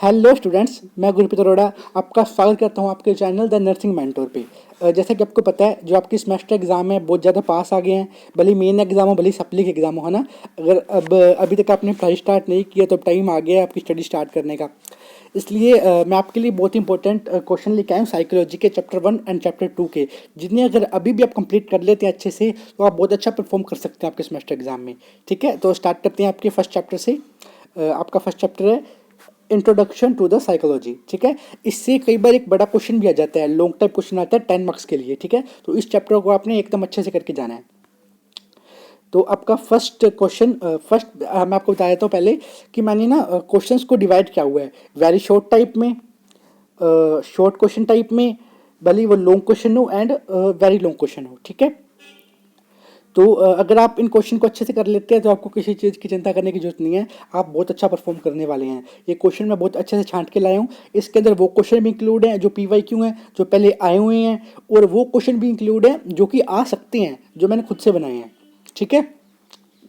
Hello students, मैं गुरप्रीत अरोड़ा आपका स्वागत करता हूं आपके चैनल द नर्सिंग मेंटोर पे। जैसा कि आपको पता है, जो आपकी सेमेस्टर एग्जाम है बहुत ज़्यादा पास आ गए हैं। भले मेन एग्जाम हो, भले सप्ली के एग्जाम हो, है ना। अगर अब अभी तक आपने पढ़ाई स्टार्ट नहीं किया तो टाइम आ गया है आपकी स्टडी स्टार्ट करने का। इसलिए मैं आपके लिए बहुत इंपॉर्टेंट क्वेश्चन लेके आया हूँ साइकोलॉजी के चैप्टर 1 एंड चैप्टर 2 के, जिन्हें अगर अभी भी आप कंप्लीट कर लेते हैं अच्छे से तो आप बहुत अच्छा परफॉर्म कर सकते हैं आपके सेमेस्टर एग्जाम में। ठीक है, तो स्टार्ट करते हैं आपके फर्स्ट चैप्टर से। आपका फर्स्ट चैप्टर है इंट्रोडक्शन टू द साइकोलॉजी। ठीक है, इससे कई बार एक बड़ा क्वेश्चन भी आ जाता है, लॉन्ग टाइप क्वेश्चन आता है 10 मार्क्स के लिए। ठीक है, तो इस चैप्टर को आपने एकदम अच्छे से करके जाना है। तो आपका फर्स्ट क्वेश्चन मैं आपको बता देता हूँ पहले कि मैंने ना क्वेश्चंस को डिवाइड किया हुआ है वेरी शॉर्ट टाइप में, शॉर्ट क्वेश्चन टाइप में, भले वो लॉन्ग क्वेश्चन हो एंड वेरी लॉन्ग क्वेश्चन हो। ठीक है, तो अगर आप इन क्वेश्चन को अच्छे से कर लेते हैं तो आपको किसी चीज़ की चिंता करने की जरूरत नहीं है, आप बहुत अच्छा परफॉर्म करने वाले हैं। ये क्वेश्चन मैं बहुत अच्छे से छांट के लाया हूँ। इसके अंदर वो क्वेश्चन भी इंक्लूड हैं जो PYQ हैं, जो पहले आए हुए हैं, और वो क्वेश्चन भी इंक्लूड हैं जो कि आ सकते हैं, जो मैंने खुद से बनाए हैं। ठीक है,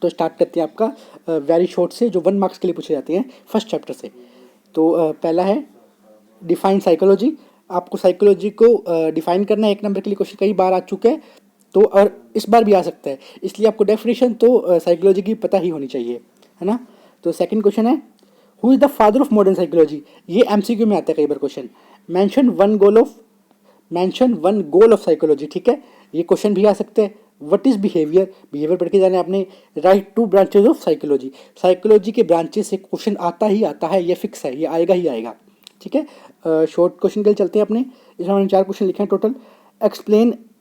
तो स्टार्ट करते हैं आपका वेरी शॉर्ट से, जो 1 मार्क्स के लिए पूछे जाते हैं फर्स्ट चैप्टर से। तो पहला है डिफाइन साइकोलॉजी। आपको साइकोलॉजी को डिफाइन करना है। 1 नंबर के लिए क्वेश्चन कई बार आ चुका है, तो और इस बार भी आ सकता है, इसलिए आपको डेफिनेशन तो साइकोलॉजी की पता ही होनी चाहिए, है ना। तो सेकंड क्वेश्चन है who is the father of modern psychology. ये MCQ में आता है कई बार question. Mention one goal of psychology. ठीक है, ये क्वेश्चन भी आ सकते हैं। व्हाट इज बिहेवियर, बिहेवियर पढ़ के जाना है आपने। Write two branches of psychology, psychology के ब्रांचेस से क्वेश्चन आता ही आता है, ये फिक्स है, ये आएगा ही आएगा। ठीक है, शॉर्ट क्वेश्चन के लिए चलते हैं अपने। इसमें मैंने 4 क्वेश्चन लिखे हैं total.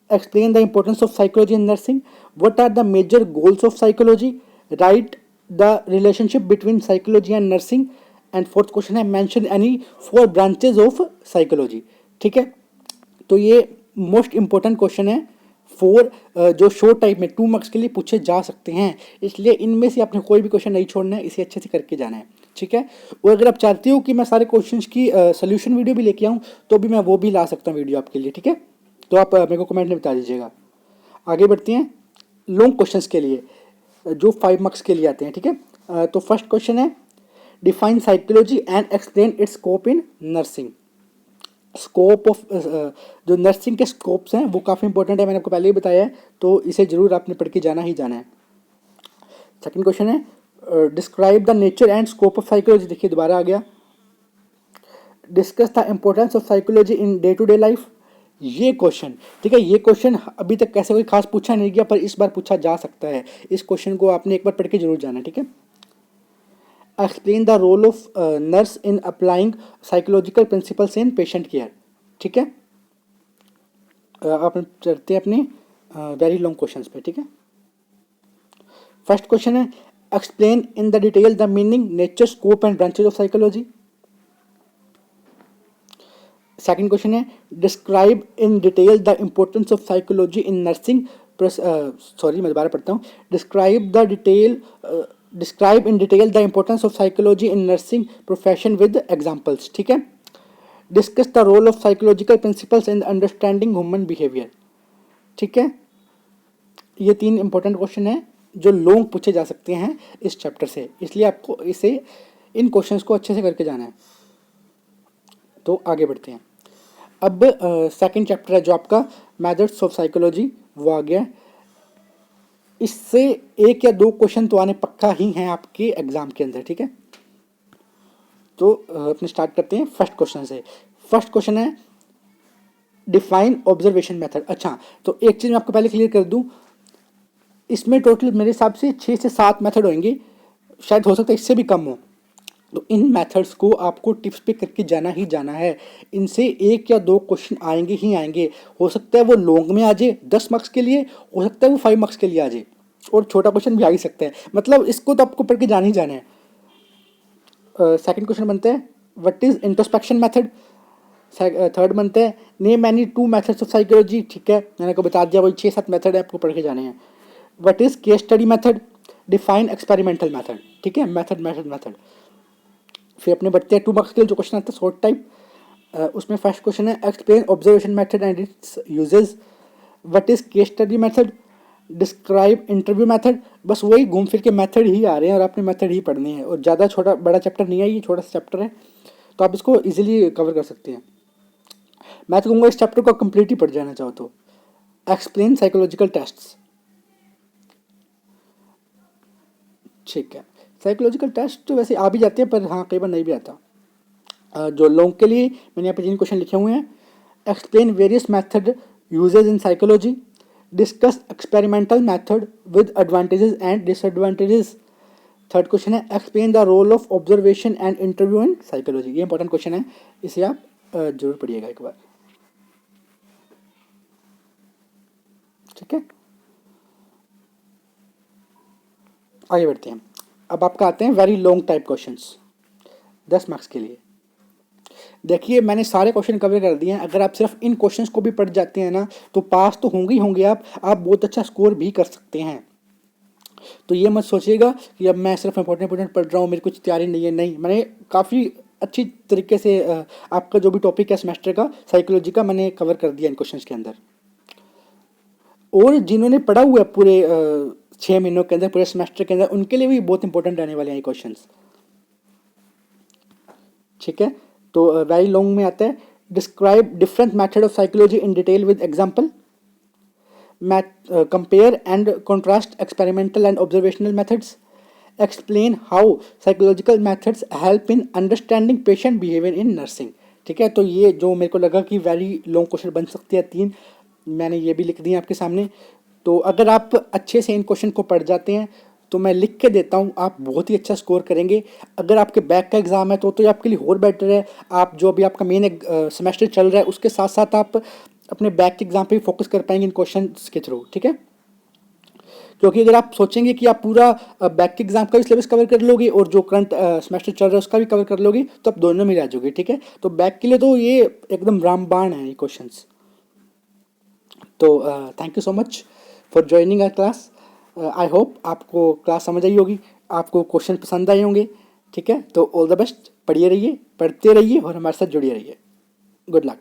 Explain the importance of psychology in nursing. What are the major goals of psychology. Write the relationship between psychology and nursing. And fourth question है mention any 4 branches of psychology. ठीक है, तो ये most important question है 4, जो short type में 2 marks के लिए पूछे जा सकते हैं, इसलिए इनमें से आपने कोई भी क्वेश्चन नहीं छोड़ना है, इसे अच्छे से करके जाना है। ठीक है, और अगर आप चाहते हो कि मैं सारे क्वेश्चंस की सोल्यूशन वीडियो भी लेके आऊँ तो भी मैं वो भी ला सकता हूँ वीडियो आपके लिए। ठीक है, तो आप मेरे को कमेंट में बता दीजिएगा। आगे बढ़ते हैं लॉन्ग क्वेश्चंस के लिए, जो 5 मार्क्स के लिए आते हैं। ठीक है, तो फर्स्ट क्वेश्चन है define psychology and explain it's scope in nursing. Scope of जो नर्सिंग के स्कोप्स हैं वो काफ़ी इंपॉर्टेंट है, मैंने आपको पहले ही बताया है, तो इसे जरूर आपने पढ़ के जाना ही जाना है। सेकंड क्वेश्चन है describe the nature and scope of psychology. देखिए दोबारा आ गया। Discuss the importance of psychology in day to day life. ये क्वेश्चन, ठीक है, ये क्वेश्चन अभी तक कैसे कोई खास पूछा नहीं गया, पर इस बार पूछा जा सकता है। इस क्वेश्चन को आपने एक बार पढ़ के जरूर जाना है। ठीक है, explain the role of nurse in applying psychological principles in patient care. ठीक है, आप चलते हैं अपने वेरी लॉन्ग क्वेश्चंस पे। ठीक है, फर्स्ट क्वेश्चन है explain in the detail the meaning nature scope and branches of psychology. Second question है describe in detail the importance of psychology in nursing. Sorry, मैं दोबारा पढ़ता हूँ। Describe in detail the importance of psychology in nursing profession with examples. ठीक है, discuss the role of psychological principles in understanding human behaviour. ठीक है, ये 3 important question हैं जो लॉन्ग पूछे जा सकते हैं इस चैप्टर से, इसलिए आपको इन क्वेश्चंस को अच्छे से करके जाना है। तो आगे बढ़ते हैं। अब सेकंड चैप्टर है जो आपका मेथड्स ऑफ साइकोलॉजी, वो आ गया। इससे 1 या 2 क्वेश्चन तो आने पक्का ही हैं आपके एग्जाम के अंदर। ठीक है, तो अपने स्टार्ट करते हैं फर्स्ट क्वेश्चन से। फर्स्ट क्वेश्चन है डिफाइन ऑब्जर्वेशन मेथड। अच्छा, तो एक चीज़ मैं आपको पहले क्लियर कर दूं, इसमें टोटल मेरे हिसाब से 6 से 7 मेथड होंगे, शायद हो सकता है इससे भी कम हो। तो इन मेथड्स को आपको टिप्स पे करके जाना ही जाना है। इनसे 1 या 2 क्वेश्चन आएंगे ही आएंगे। हो सकता है वो लॉन्ग में आ जाए 10 मार्क्स के लिए, हो सकता है वो 5 मार्क्स के लिए आ जाए, और छोटा क्वेश्चन भी आ ही सकता है। मतलब इसको तो आपको पढ़ के जाना ही जाना है। सेकंड क्वेश्चन बनता है what is introspection method. Third बनता है name any 2 methods of psychology. ठीक है, मैंने आपको बता दिया, वही 6-7 मेथड है, आपको पढ़ के जाने हैं। What is case study method. Define experimental method. ठीक है, मेथड। फिर अपने बढ़ते हैं 2 मार्क्स के लिए जो क्वेश्चन आता है शॉर्ट टाइप। उसमें फर्स्ट क्वेश्चन है explain observation method and it's uses. What is case study method. Describe interview method. बस वही घूम फिर के मेथड ही आ रहे हैं और आपने मेथड ही पढ़ने हैं, और ज़्यादा छोटा बड़ा चैप्टर नहीं है, ये छोटा सा चैप्टर है, तो तो आप इसको इजीली कवर कर सकते हैं। मैं तो कहूँगा इस चैप्टर को कंप्लीट ही पढ़ जाना चाहो तो। एक्सप्लेन साइकोलॉजिकल टेस्ट्स, ठीक है। साइकोलॉजिकल टेस्ट तो वैसे आ भी जाते हैं, पर हाँ कई बार नहीं भी आता। जो लोगों के लिए मैंने यहाँ पे 3 क्वेश्चन लिखे हुए हैं। Explain various method uses in psychology, discuss experimental method with advantages and disadvantages. Third question है explain the role of observation and interview in psychology. ये इंपॉर्टेंट क्वेश्चन है, इसे आप जरूर पढ़िएगा एक बार, ठीक है। आगे बढ़ते हैं। अब आपका आते हैं very long type questions 10 marks के लिए। देखिए मैंने सारे क्वेश्चन कवर कर दिए हैं। अगर आप सिर्फ इन क्वेश्चंस को भी पढ़ जाते हैं ना तो पास तो होंगे ही होंगे आप बहुत अच्छा स्कोर भी कर सकते हैं। तो ये मत सोचिएगा कि अब मैं सिर्फ इंपॉर्टेंट पढ़ रहा हूँ, मेरी कुछ तैयारी नहीं है। नहीं, मैंने काफ़ी अच्छी तरीके से आपका जो भी टॉपिक है सेमेस्टर का साइकोलॉजी का मैंने कवर कर दिया इन क्वेश्चंस के अंदर। और जिन्होंने पढ़ा हुआ है पूरे 6 महीनों के अंदर, पूरे सेमेस्टर के अंदर, उनके लिए भी बहुत इंपॉर्टेंट रहने वाले हैं ये क्वेश्चंस, ठीक है। तो वेरी लॉन्ग में आता है describe different method of psychology in detail with example, compare and contrast experimental and observational methods, explain how psychological methods help in understanding patient behavior in nursing, ठीक है। तो ये जो मेरे को लगा कि वेरी लॉन्ग क्वेश्चन बन सकती है 3, मैंने ये भी लिख दिए आपके सामने। तो अगर आप अच्छे से इन क्वेश्चन को पढ़ जाते हैं तो मैं लिख के देता हूँ आप बहुत ही अच्छा स्कोर करेंगे। अगर आपके बैक का एग्ज़ाम है तो ये आपके लिए और बेटर है। आप जो अभी आपका मेन सेमेस्टर चल रहा है उसके साथ साथ आप अपने बैक के एग्ज़ाम पे भी फोकस कर पाएंगे इन क्वेश्चंस के थ्रू, ठीक है। क्योंकि अगर आप सोचेंगे कि आप पूरा बैक के एग्जाम का भी सिलेबस कवर कर लोगे और जो करंट सेमेस्टर चल रहा है उसका भी कवर कर लोगे तो आप दोनों में रह जाओगे, ठीक है। तो बैक के लिए तो ये एकदम रामबाण है ये क्वेश्चंस। तो thank you so much for joining our class. I hope आपको क्लास समझ आई होगी, आपको क्वेश्चन पसंद आए होंगे, ठीक है। तो ऑल द बेस्ट, पढ़िए रहिए, पढ़ते रहिए और हमारे साथ जुड़े रहिए। Good luck.